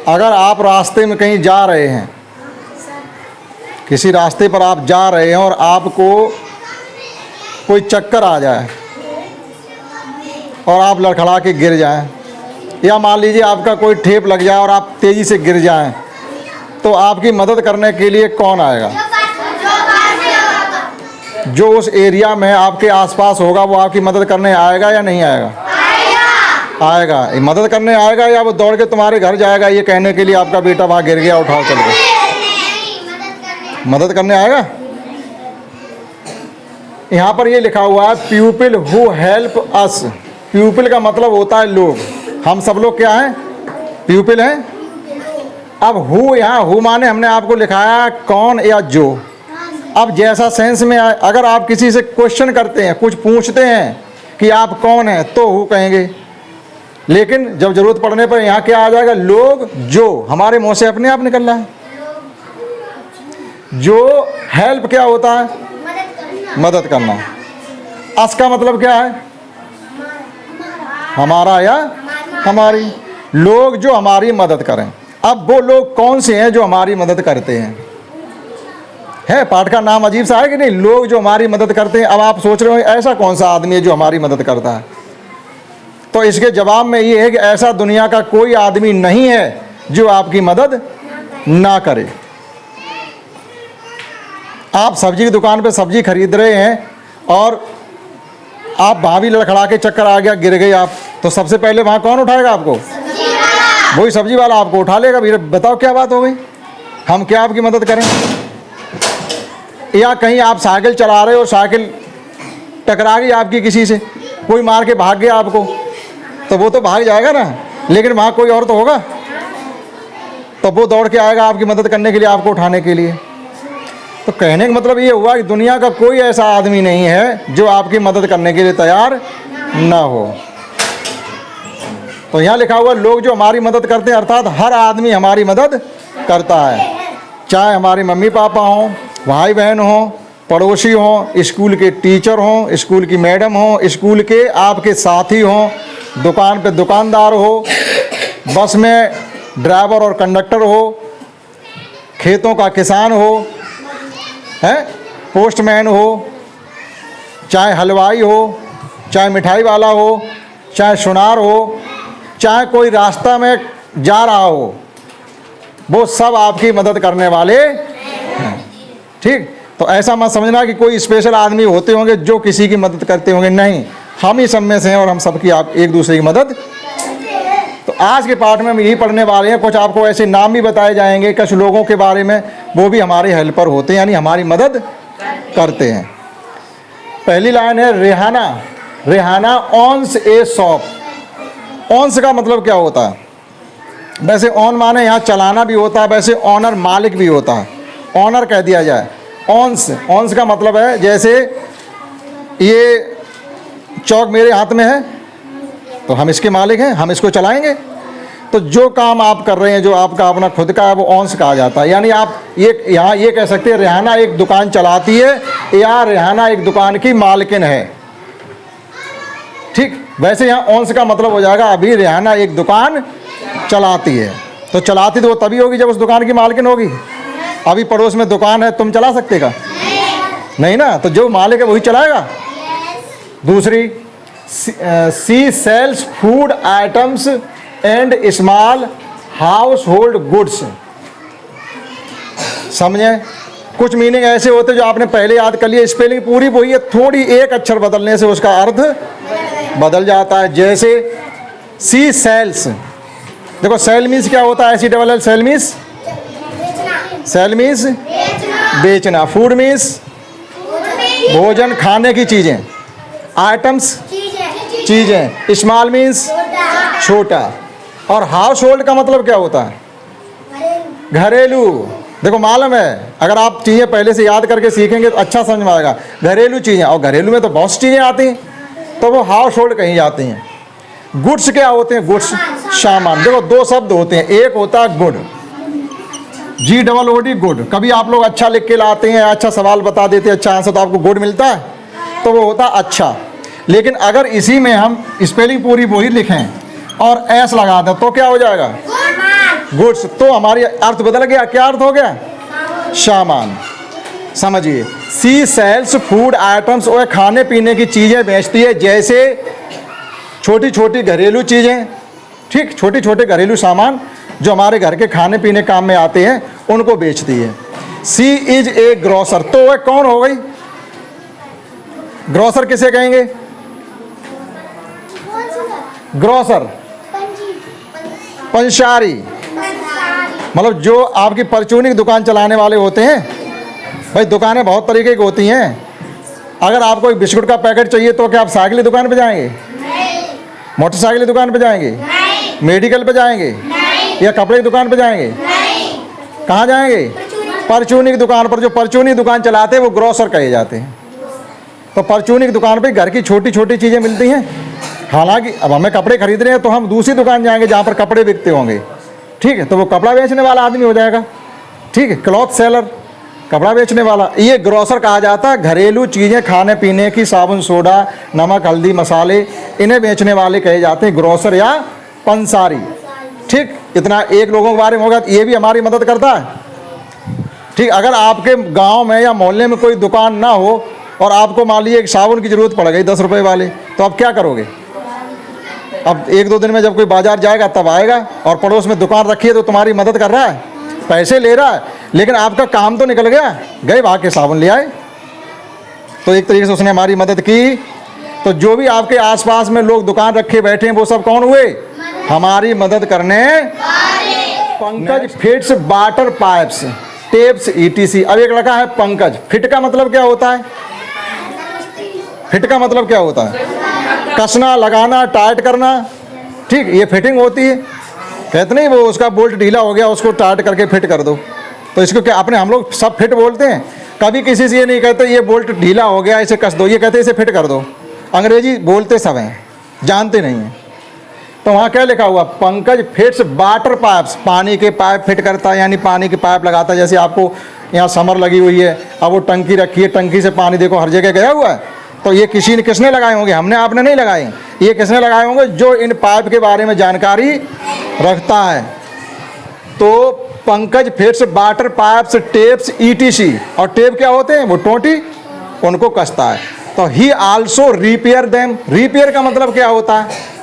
अगर आप रास्ते में कहीं जा रहे हैं, किसी रास्ते पर आप जा रहे हैं और आपको कोई चक्कर आ जाए और आप लड़खड़ा के गिर जाएं, या मान लीजिए आपका कोई ठेप लग जाए और आप तेज़ी से गिर जाएं, तो आपकी मदद करने के लिए कौन आएगा? जो उस एरिया में आपके आसपास होगा वो आपकी मदद करने आएगा या नहीं आएगा? आएगा। ये मदद करने आएगा या वो दौड़ के तुम्हारे घर जाएगा ये कहने के लिए आपका बेटा वहाँ गिर गया, उठाओ चल गए? मदद करने आएगा। यहाँ पर ये लिखा हुआ है people who help us. People का मतलब होता है लोग। हम सब लोग क्या हैं? पीपल हैं। अब हु, यहाँ हु माने हमने आपको लिखाया कौन या जो। अब जैसा सेंस में अगर आप किसी से क्वेश्चन करते हैं, कुछ पूछते हैं कि आप कौन हैं, तो हु कहेंगे। लेकिन जब जरूरत पड़ने पर यहाँ क्या आ जाएगा? लोग, जो। हमारे मुंह से अपने आप निकल रहा है। जो हेल्प क्या होता है? मदद करना। अस का मतलब क्या है? हमारा या हमारी। लोग जो हमारी मदद करें। अब वो लोग कौन से हैं जो हमारी मदद करते हैं? है पाठ का नाम अजीब सा है कि नहीं? लोग जो हमारी मदद करते हैं। अब आप सोच रहे हो ऐसा कौन सा आदमी है जो हमारी मदद करता है? तो इसके जवाब में ये है कि ऐसा दुनिया का कोई आदमी नहीं है जो आपकी मदद ना करे। आप सब्जी की दुकान पे सब्जी खरीद रहे हैं और आप वहाँ भी लड़खड़ा के चक्कर आ गया, गिर गए आप, तो सबसे पहले वहाँ कौन उठाएगा आपको? वही सब्जी वाला आपको उठा लेगा। भैया बताओ क्या बात हो गई, हम क्या आपकी मदद करें? या कहीं आप साइकिल चला रहे हो, साइकिल टकरा गई आपकी किसी से, कोई मार के भाग गया आपको, तो वो तो भाग जाएगा ना, लेकिन वहाँ कोई और तो होगा, तो वो दौड़ के आएगा आपकी मदद करने के लिए, आपको उठाने के लिए। तो कहने का मतलब ये हुआ कि दुनिया का कोई ऐसा आदमी नहीं है जो आपकी मदद करने के लिए तैयार ना हो। तो यहाँ लिखा हुआ लोग जो हमारी मदद करते हैं, अर्थात हर आदमी हमारी मदद करता है। चाहे हमारे मम्मी पापा हों, भाई बहन हों, पड़ोसी हों, स्कूल के टीचर हों, स्कूल की मैडम हों, स्कूल के आपके साथी हों, दुकान पे दुकानदार हो, बस में ड्राइवर और कंडक्टर हो, खेतों का किसान हो, है पोस्टमैन हो, चाहे हलवाई हो, चाहे मिठाई वाला हो, चाहे सुनार हो, चाहे कोई रास्ता में जा रहा हो, वो सब आपकी मदद करने वाले हैं। ठीक? तो ऐसा मत समझना कि कोई स्पेशल आदमी होते होंगे जो किसी की मदद करते होंगे, नहीं, हम ही सब में से हैं और हम सबकी आप एक दूसरे की मदद। तो आज के पाठ में हम यही पढ़ने वाले हैं। कुछ आपको ऐसे नाम भी बताए जाएंगे कुछ लोगों के बारे में, वो भी हमारे हेल्पर होते हैं, यानी हमारी मदद करते हैं। पहली लाइन है Rehana. Rehana owns a shop. Owns का मतलब क्या होता है? वैसे ऑन माने यहाँ चलाना भी होता है, वैसे ऑनर मालिक भी होता है, ऑनर कह दिया जाए। ऑन्स, ऑन्स का मतलब है जैसे ये चौक मेरे हाथ में है तो हम इसके मालिक हैं, हम इसको चलाएंगे। तो जो काम आप कर रहे हैं, जो आपका अपना खुद का है, वो ऑन्स कहा जाता है। यानी आप ये यहाँ ये कह सकते हैं रेहाना एक दुकान चलाती है या रेहाना एक दुकान की मालकिन है। ठीक? वैसे यहाँ ऑन्स का मतलब हो जाएगा अभी रेहाना एक दुकान चलाती है। तो चलाती तो वो तभी होगी जब उस दुकान की मालकिन होगी। अभी पड़ोस में दुकान है, तुम चला सकते का? नहीं ना, तो जो मालिक है वही चलाएगा। दूसरी, she sells food items and small household goods. समझे? कुछ मीनिंग ऐसे होते जो आपने पहले याद कर लिया, स्पेलिंग पूरी वही है, थोड़ी एक अक्षर बदलने से उसका अर्थ बदल जाता है। जैसे सी सेल्स, देखो सेल मीन्स क्या होता है? SELL sell means, sell means बेचना, फूड मीन्स भोजन खाने की चीज़ें, आइटम्स चीज़ें, स्मॉल मीन्स छोटा, और हाउस होल्ड का मतलब क्या होता है? घरेलू। देखो मालूम है, अगर आप चीज़ें पहले से याद करके सीखेंगे तो अच्छा समझ में आएगा। घरेलू चीज़ें, और घरेलू में तो बहुत सी चीज़ें आती हैं, तो वो हाउस होल्ड कहीं जाती हैं। गुड्स क्या होते हैं? गुड्स सामान। देखो दो शब्द होते हैं, एक होता है गुड, GOOD गुड। कभी आप लोग अच्छा लिख के लाते हैं, अच्छा सवाल बता देते हैं, अच्छा आंसर, तो आपको गुड मिलता है, तो वो होता अच्छा। लेकिन अगर इसी में हम स्पेलिंग पूरी वही लिखें और एस लगा दें तो क्या हो जाएगा? गुड्स। तो हमारी अर्थ बदल गया, क्या अर्थ हो गया? सामान। समझिए, सी सेल्स फूड आइटम्स, वो खाने पीने की चीज़ें बेचती है, जैसे छोटी छोटी घरेलू चीज़ें, ठीक, छोटे छोटे घरेलू सामान जो हमारे घर के खाने पीने काम में आते हैं उनको बेचती है। सी इज ए ग्रोसर, तो वह कौन हो गई? ग्रोसर किसे कहेंगे? ग्रोसर पंसारी, मतलब जो आपकी परचूनी की दुकान चलाने वाले होते हैं। भाई दुकानें बहुत तरीके की होती हैं। अगर आपको एक बिस्कुट का पैकेट चाहिए तो क्या आप साइकिल की दुकान पे जाएंगे? मोटरसाइकिल की दुकान पे जाएंगे? मेडिकल पे जाएंगे? या कपड़े की दुकान पे जाएंगे? कहाँ जाएंगे? परचूनी की दुकान पर। जो परचूनी की दुकान चलाते हैं वो ग्रोसर कहे जाते हैं। तो परचूनी की दुकान पे घर की छोटी छोटी चीज़ें मिलती हैं। हालांकि अब हमें कपड़े खरीद रहे हैं तो हम दूसरी दुकान जाएंगे जहाँ पर कपड़े बिकते होंगे, ठीक है, तो वो कपड़ा बेचने वाला आदमी हो जाएगा, ठीक है, क्लॉथ सेलर, कपड़ा बेचने वाला। ये ग्रोसर कहा जाता है। घरेलू चीज़ें, खाने पीने की, साबुन, सोडा, नमक, हल्दी, मसाले, इन्हें बेचने वाले कहे जाते हैं ग्रोसर या पंसारी। ठीक, इतना एक लोगों के बारे में होगा। ये भी हमारी मदद करता है, ठीक। अगर आपके गांव में या मोहल्ले में कोई दुकान ना हो और आपको मान लीजिए एक साबुन की ज़रूरत पड़ गई 10 रुपए वाले, तो आप क्या करोगे? अब एक दो दिन में जब कोई बाजार जाएगा तब आएगा, और पड़ोस में दुकान रखी है तो तुम्हारी मदद कर रहा है, पैसे ले रहा है, लेकिन आपका काम तो निकल गया, गए भाग के साबुन ले आए। तो एक तरीके से उसने हमारी मदद की। तो जो भी आपके आसपास में लोग दुकान रखे बैठे हैं वो सब कौन हुए? हमारी मदद करने। Pankaj fits water pipes, tapes, ETC। अब एक लड़का है पंकज। फिट का मतलब क्या होता है? फिट का मतलब क्या होता है? कसना, लगाना, टाइट करना, ठीक, ये फिटिंग होती है। कहते नहीं वो उसका बोल्ट ढीला हो गया उसको टाइट करके फिट कर दो, तो इसको क्या अपने हम लोग सब फिट बोलते हैं। कभी किसी से ये नहीं कहते ये बोल्ट ढीला हो गया इसे कस दो, ये कहते इसे फिट कर दो। अंग्रेजी बोलते सब हैं, जानते नहीं हैं। तो वहाँ क्या लिखा हुआ? पंकज फिट्स वाटर पाइप्स, पानी के पाइप फिट करता है, यानी पानी की पाइप लगाता है। जैसे आपको यहाँ समर लगी हुई है, अब वो टंकी रखी है, टंकी से पानी देखो हर जगह गया हुआ है, तो ये किसने लगाए होंगे? हमने, आपने नहीं लगाए। ये किसने लगाए होंगे? जो इन पाइप के बारे में जानकारी रखता है। तो Pankaj fits water pipes, tapes, ETC। और टेप क्या होते हैं? वो टोंटी, उनको कसता है। तो ही आल्सो रिपेयर देम। रिपेयर का मतलब क्या होता है?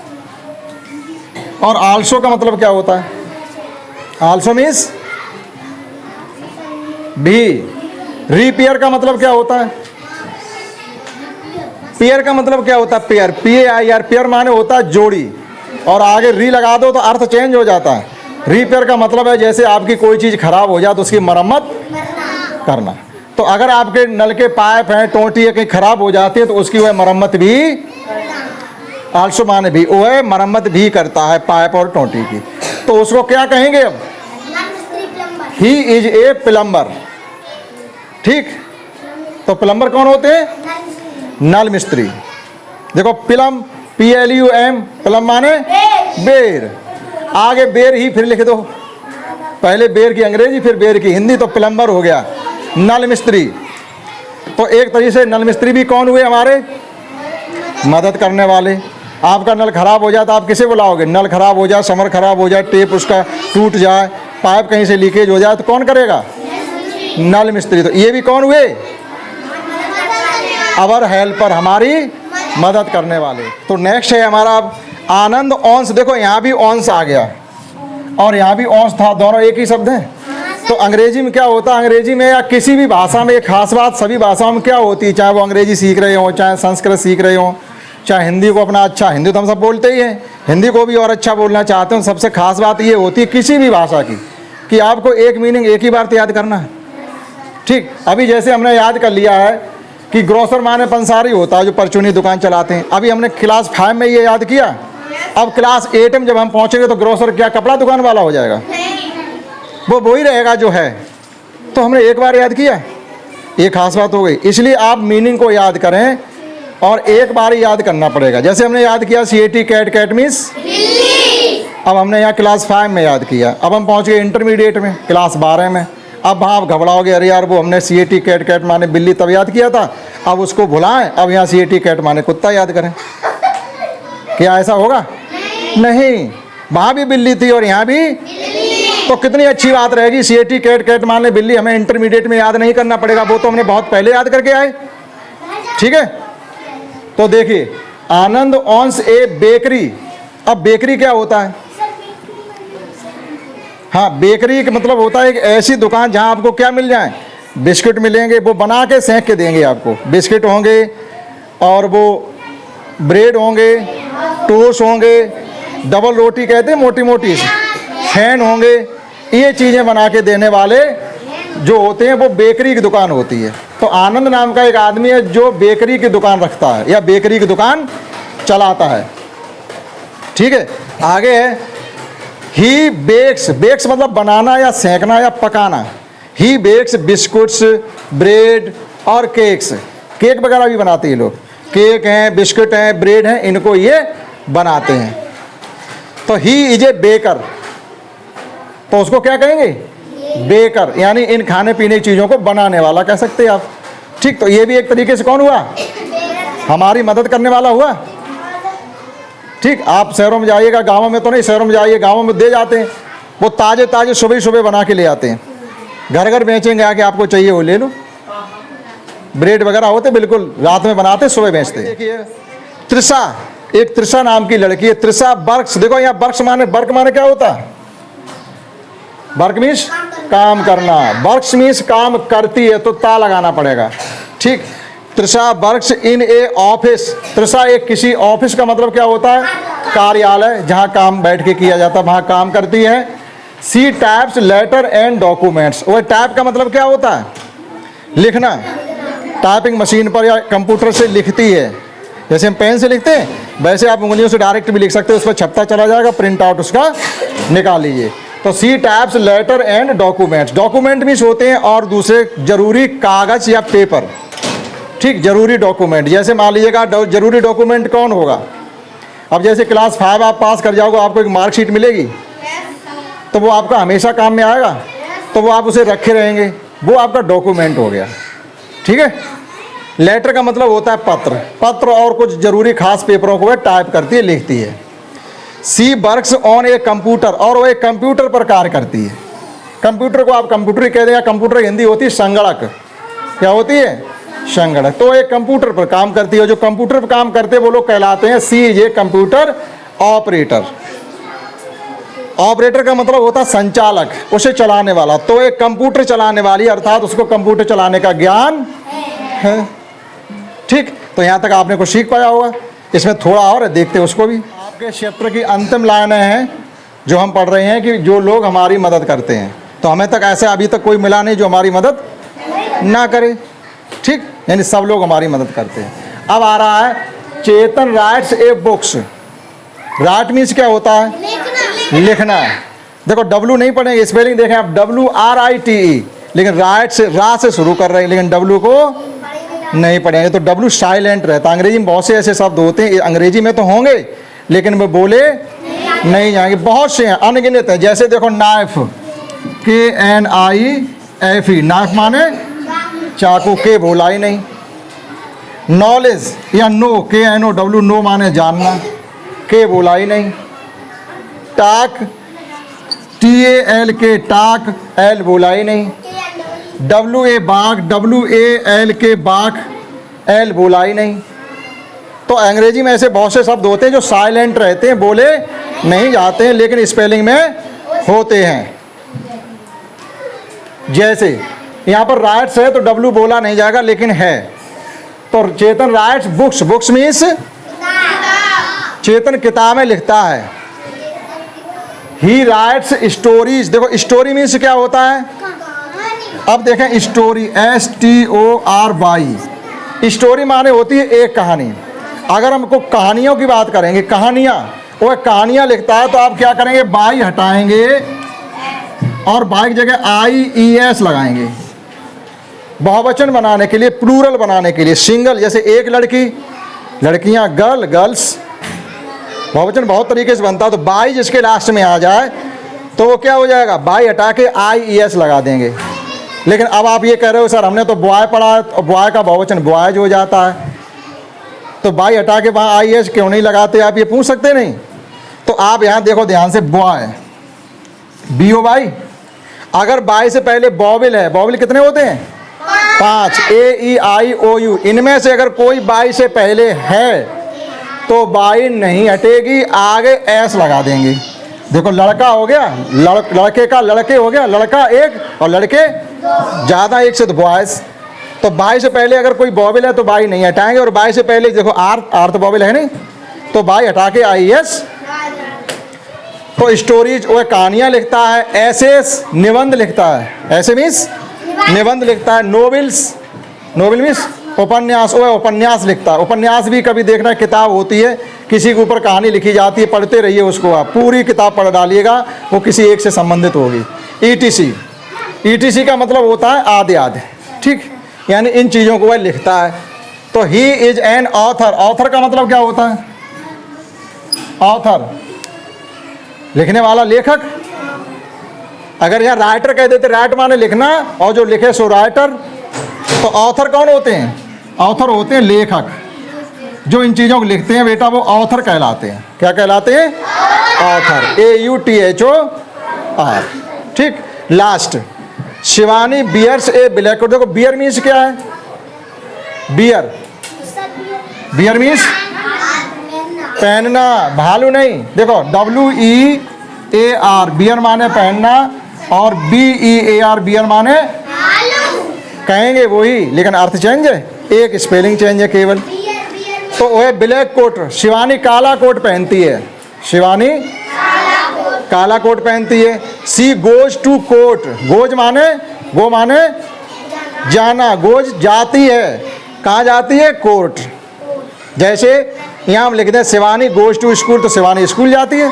और आल्सो का मतलब क्या होता है? आल्सो मीन्स भी। रिपेयर का मतलब क्या होता है? पेयर का मतलब क्या होता है? पेयर, PAIR, पेयर माने होता है जोड़ी, और आगे री लगा दो तो अर्थ चेंज हो जाता है। रिपेयर का मतलब है जैसे आपकी कोई चीज़ खराब हो जाए तो उसकी मरम्मत करना। तो अगर आपके नल के पाइप हैं, टोंटी है, कहीं खराब हो जाती है तो उसकी वह मरम्मत भी, आल्सो माने भी, वह मरम्मत भी करता है पाइप और टोंटी की। तो उसको क्या कहेंगे? अब ही इज ए प्लम्बर, ठीक। तो प्लम्बर कौन होते हैं? नल मिस्त्री। देखो प्लम, PLUM, प्लम माने बेर। आगे बेर ही फिर लिख दो, पहले बेर की अंग्रेजी फिर बेर की हिंदी, तो प्लम्बर हो गया नल मिस्त्री। तो एक तरीके से नल मिस्त्री भी कौन हुए? हमारे मदद करने वाले। आपका नल खराब हो जाए तो आप किसे बुलाओगे? नल खराब हो जाए, समर खराब हो जाए, टेप उसका टूट जाए, पाइप कहीं से लीकेज हो जाए तो कौन करेगा? नल मिस्त्री। तो ये भी कौन हुए? अवर हेल्पर, हमारी मदद करने वाले। तो नेक्स्ट है हमारा आनंद अंश। देखो यहाँ भी अंश आ गया और यहाँ भी अंश था, दोनों एक ही शब्द हैं। तो अंग्रेजी में क्या होता है? अंग्रेजी में या किसी भी भाषा में एक खास बात सभी भाषाओं में क्या होती है, चाहे वो अंग्रेजी सीख रहे हो, चाहे संस्कृत सीख रहे हो, चाहे हिंदी को अपना अच्छा, हिंदी तो हम सब बोलते ही हैं, हिंदी को भी और अच्छा बोलना चाहते हो। सबसे खास बात ये होती है किसी भी भाषा की कि आपको एक मीनिंग एक ही बार तो याद करना है, ठीक। अभी जैसे हमने याद कर लिया है कि ग्रोसर माने पंसारी होता है जो परचूनी दुकान चलाते हैं। अभी हमने क्लास 5 में ये याद किया। अब क्लास 8 में जब हम पहुंचेंगे तो ग्रोसर क्या कपड़ा दुकान वाला हो जाएगा? वो ही रहेगा जो है। तो हमने एक बार याद किया, ये खास बात हो गई। इसलिए आप मीनिंग को याद करें और एक बार ही याद करना पड़ेगा। जैसे हमने याद किया CAT, कैट मीन्स, अब हमने यहाँ क्लास 5 में याद किया। अब हम पहुँच गए इंटरमीडिएट में, क्लास 12 में। अब वहाँ आप घबराओगे, अरे यार वो हमने CAT, कैट माने बिल्ली तब याद किया था, अब उसको भुलाएं, अब यहाँ CAT, कैट माने कुत्ता याद करें। क्या ऐसा होगा? नहीं, वहाँ भी बिल्ली थी और यहाँ भी। तो कितनी अच्छी बात रहेगी। CAT कैट कैट मान ले बिल्ली, हमें इंटरमीडिएट में याद नहीं करना पड़ेगा, वो तो हमने बहुत पहले याद करके आए। ठीक है, तो देखिए आनंद ऑन्स ए बेकरी। अब बेकरी क्या होता है? हाँ, बेकरी का मतलब होता है एक ऐसी दुकान जहां आपको क्या मिल जाए, बिस्किट मिलेंगे, वो बना के सेंक के देंगे आपको। बिस्किट होंगे और वो ब्रेड होंगे, टोस्ट होंगे, डबल रोटी कहते हैं मोटी मोटी, फैन होंगे, ये चीज़ें बना के देने वाले जो होते हैं वो बेकरी की दुकान होती है। तो आनंद नाम का एक आदमी है जो बेकरी की दुकान रखता है या बेकरी की दुकान चलाता है। ठीक है, आगे है ही बेक्स। बेक्स मतलब बनाना या सेंकना या पकाना। ही बेक्स बिस्कुट्स, ब्रेड और केक्स। केक वगैरह भी बनाते हैं लोग, केक हैं, बिस्कुट हैं, ब्रेड हैं, इनको ये बनाते हैं। तो ही इज ए बेकर, तो उसको क्या कहेंगे? बेकर, यानी इन खाने पीने की चीज़ों को बनाने वाला कह सकते हैं आप। ठीक, तो ये भी एक तरीके से कौन हुआ? हमारी मदद करने वाला हुआ। ठीक, आप शहरों में जाइएगा, गांवों में तो नहीं, शहरों में जाइए, गांवों में दे जाते हैं, वो ताज़े ताज़े सुबह सुबह बना के ले आते हैं, घर घर बेचेंगे, आके आपको चाहिए वो ले लो। ब्रेड वगैरह होते बिल्कुल रात में बनाते, सुबह बेचते। देखिए त्रिशा, एक त्रिशा नाम की लड़की है, त्रिशा बर्क्स। देखो यहाँ बर्क्स माने, बर्क माने क्या होता है? वर्क मीन्स काम करना, वर्क्स मीन्स काम करती है, तो ता लगाना पड़ेगा। ठीक, Trisha works in A office. Trisha एक किसी ऑफिस का मतलब क्या होता है? कार्यालय, जहाँ काम बैठ के किया जाता है, वहाँ काम करती है। सी टाइप्स लेटर एंड डॉक्यूमेंट्स। वो टाइप का मतलब क्या होता है? लिखना। टाइपिंग मशीन पर या कंप्यूटर से लिखती है, जैसे हम पेन से लिखते हैं वैसे आप उंगलियों से डायरेक्ट भी लिख सकते हो, उस पर छपता चला जाएगा, प्रिंट आउट उसका निकाल लीजिए। तो she types letter and documents. Document means होते हैं और दूसरे जरूरी कागज या पेपर। ठीक, जरूरी डॉक्यूमेंट, जैसे मान लीजिएगा जरूरी डॉक्यूमेंट कौन होगा? अब जैसे क्लास 5 आप पास कर जाओगे, आपको एक मार्कशीट मिलेगी, तो वो आपका हमेशा काम में आएगा, तो वो आप उसे रखे रहेंगे, वो आपका डॉक्यूमेंट हो गया। ठीक है, लेटर का मतलब होता है पत्र। पत्र और कुछ जरूरी खास पेपरों को वह टाइप करती है, लिखती है। सी वर्क्स ऑन ए कंप्यूटर, और वो एक कंप्यूटर पर कार्य करती है। कंप्यूटर को आप कंप्यूटर कह दें, या कंप्यूटर की हिंदी होती है संगणक। क्या होती है? संगणक। तो एक कंप्यूटर पर काम करती है, जो कंप्यूटर पर काम करते हैं वो लोग कहलाते हैं she is a computer operator. Operator का मतलब होता है संचालक, उसे चलाने वाला। तो एक कंप्यूटर चलाने वाली, अर्थात उसको कंप्यूटर चलाने का ज्ञान है। ठीक, तो यहाँ तक आपने कुछ सीख पाया होगा। इसमें थोड़ा और देखते हैं उसको भी। आपके चैप्टर की अंतिम लाइनें हैं जो हम पढ़ रहे हैं कि जो लोग हमारी मदद करते हैं। तो हमें तक ऐसे अभी तक कोई मिला नहीं जो हमारी मदद ना करे। ठीक, यानी सब लोग हमारी मदद करते हैं। अब आ रहा है चेतन writes a books. Right means क्या होता है? लिखना। देखो W नहीं पढ़ेंगे, स्पेलिंग देखें आप, WRITE, लेकिन राइट से रा से शुरू कर रहे हैं, लेकिन W को नहीं पढ़ेंगे, तो W साइलेंट रहता है। अंग्रेजी में बहुत से ऐसे शब्द होते हैं, अंग्रेजी में तो होंगे लेकिन वे बोले नहीं जाएंगे। बहुत से हैं, अनगिनत है। जैसे देखो नाइफ, KNIFE, नाइफ माने चाकू, के बोला ही नहीं। नॉलेज या नो, KNOW, नो माने जानना, के बोला ही नहीं। टाक, TALK, टाक, L बोला ही नहीं। WA बाघ, WALK बाघ, L बोला ही नहीं। तो अंग्रेजी में ऐसे बहुत से शब्द होते हैं जो साइलेंट रहते हैं, बोले नहीं जाते हैं, लेकिन स्पेलिंग में होते हैं। जैसे यहाँ पर राइट्स है तो W बोला नहीं जाएगा, लेकिन है। तो चेतन राइट्स बुक्स। बुक्स मीन्स चेतन किताबें लिखता है। ही राइट्स स्टोरीज। देखो स्टोरी मीन्स क्या होता है? अब देखें स्टोरी, STORY। स्टोरी माने होती है एक कहानी। अगर हमको कहानियों की बात करेंगे, कहानियाँ, वो कहानियाँ लिखता है, तो आप क्या करेंगे? बाई हटाएंगे और बाई की जगह IES लगाएंगे। बहुवचन बनाने के लिए, प्लूरल बनाने के लिए। सिंगल जैसे एक लड़की, लड़कियाँ, गर्ल, गर्ल्स। बहुवचन बहुत तरीके से बनता है। तो बाई जिसके लास्ट में आ जाए तो वो क्या हो जाएगा? बाई हटा के IES लगा देंगे। लेकिन अब आप ये कह रहे हो सर हमने तो बॉय पढ़ा है, तो बॉय का बहुवचन बॉयज हो जाता है, तो बाई हटा के वहाँ IES क्यों नहीं लगाते? आप ये पूछ सकते नहीं। तो आप यहाँ देखो ध्यान से, बॉय, BOY। अगर बाई से पहले बॉबिल है, बॉबिल कितने होते हैं? 5, AEIOU। इनमें से अगर कोई बाई से पहले है तो बाई नहीं हटेगी, आगे S लगा देंगे। देखो लड़का हो गया, लड़के का लड़के हो गया, लड़का एक और लड़के ज़्यादा, एक से तो बॉयज़। तो बाई से पहले अगर कोई बॉबिल है तो बाई नहीं हटाएंगे, और बाई से पहले देखो आर तो बॉबिल है नहीं, तो बाई हटा के IES। तो स्टोरीज वह कहानियाँ लिखता है, एसेस निबंध लिखता है, ऐसे मीन्स निबंध लिखता है। नोवेल्स, नोवेल मीन्स उपन्यास, वह उपन्यास लिखता है। उपन्यास भी कभी देखना किताब होती है, किसी के ऊपर कहानी लिखी जाती है, पढ़ते रहिए उसको, आप पूरी किताब पढ़ डालिएगा, वो किसी एक से संबंधित होगी। ETC का मतलब होता है आदि आदि, ठीक, यानी इन चीज़ों को वह लिखता है। तो he is an author. Author का मतलब क्या होता है? ऑथर लिखने वाला, लेखक। अगर यहाँ राइटर कह देते, राइट माने लिखना, और जो लिखे सो राइटर। तो ऑथर कौन होते हैं? ऑथर होते हैं लेखक, जो इन चीज़ों को लिखते हैं बेटा, वो ऑथर कहलाते हैं। क्या कहलाते हैं? ऑथर, AUTHOR, ठीक। लास्ट, शिवानी बियर्स ए ब्लैक कोट। देखो बियर मीन्स क्या है? बियर, बियर मीन्स पहनना, भालू नहीं। देखो WEAR, बियर माने पहनना, और BEAR बियर माने कहेंगे वही, लेकिन अर्थ चेंज है, एक स्पेलिंग चेंज है केवल। तो वह ब्लैक कोट, शिवानी काला कोट पहनती है, शिवानी काला कोट पहनती है। She goes to court. Goes माने, गो माने जाना, गोज जाती है, कहाँ जाती है? कोर्ट। जैसे यहाँ हम लिखते हैं शिवानी गोज टू स्कूल, तो शिवानी स्कूल जाती है।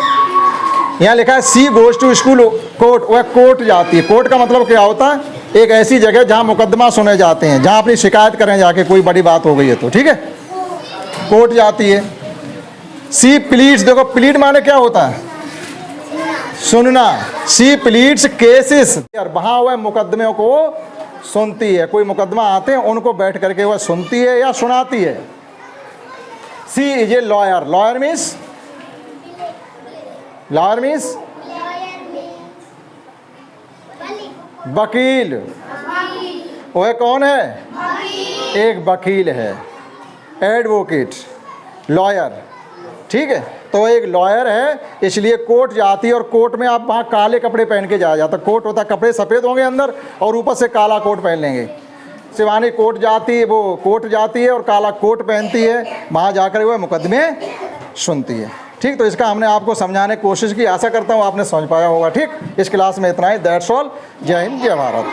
यहाँ लिखा है she goes to school court, वह कोर्ट जाती है। कोर्ट का मतलब क्या होता है? एक ऐसी जगह जहाँ मुकदमा सुने जाते हैं, जहाँ अपनी शिकायत करें जाके, कोई बड़ी बात हो गई है तो, ठीक है, कोर्ट जाती है। सी प्लीड्स, देखो प्लीड माने क्या होता है? सुनना। सी प्लीड्स केसेस, वहाँ वह मुकदमे को सुनती है। कोई मुकदमा आते हैं उनको बैठ करके वह सुनती है या सुनाती है। She is a lawyer. Lawyer means, lawyer means वकील। वह कौन है? एक वकील है, एडवोकेट, लॉयर, ठीक है। तो एक लॉयर है, इसलिए कोर्ट जाती है, और कोर्ट में आप वहाँ काले कपड़े पहन के जाया जाता। कोर्ट होता है, कपड़े सफ़ेद होंगे अंदर और ऊपर से काला कोट पहन लेंगे। शिवानी कोर्ट जाती है, वो कोर्ट जाती है और काला कोट पहनती है, वहाँ जाकर वह मुकदमे सुनती है, ठीक। तो इसका हमने आपको समझाने की कोशिश की, आशा करता हूँ आपने समझ पाया होगा, ठीक। इस क्लास में इतना ही। That's all. जय हिंद, जय भारत।